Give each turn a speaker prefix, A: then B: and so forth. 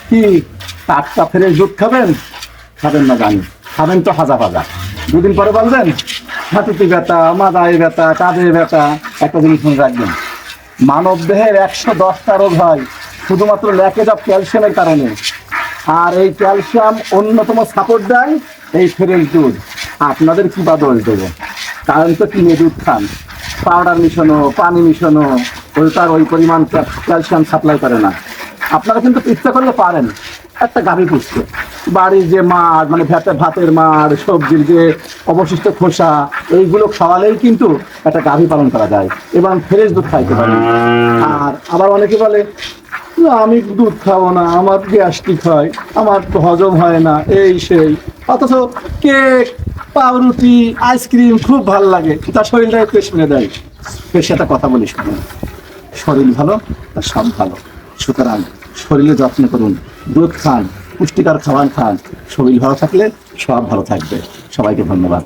A: কি টাটকা ফ্রেশ দুধ খাবেন? খাবেন না জানি, খাবেন তো হাজা ভাজা। দুদিন পরে বলবেন হাঁটুতে ব্যথা, মাথায় ব্যথা, কাঁধে ব্যথা। একটা জিনিস মনে রাখবেন, মানব দেহের 110টা রোগ হয় শুধুমাত্র ল্যাকেজ অফ ক্যালসিয়ামের কারণে। আর এই ক্যালসিয়াম অন্যতম সাপোর্ট দেয় এই ফ্রেশ দুধ। আপনাদের কি বা দোষ দেবো? কারণ তো কিনে দুধ খান, পাউডার মিশানো, পানি মিশানো, তার ওই পরিমাণ ক্যালসিয়াম সাপ্লাই করে না। আপনারা কিন্তু ইচ্ছা করলে পারেন একটা গাভী পুষতে। বাড়ির যে মাড়, মানে ভাতের মাড়, সবজির যে অবশিষ্ট খোসা, এইগুলো খাওয়ালেই কিন্তু একটা গাভী পালন করা যায় এবং ফ্রেশ দুধ খাইতে পারেন। আর আবার অনেকে বলে না আমি দুধ খাবো না, আমার গ্যাস্ট্রিক হয়, আমার হজম হয় না, এই সেই। অথচ কেক, পাউরুটি, আইসক্রিম খুব ভালো লাগে, তার শরীরটাকে পেশ মেরে দেয়। এর সাথে কথা বলি, শুনুন, শরীর ভালো আর সব ভালো। সুতরাং শরীরে যত্ন করুন, দুধ খান, পুষ্টিকর খাবার খান। শরীর ভালো থাকলে সব ভালো থাকবে। সবাইকে ধন্যবাদ।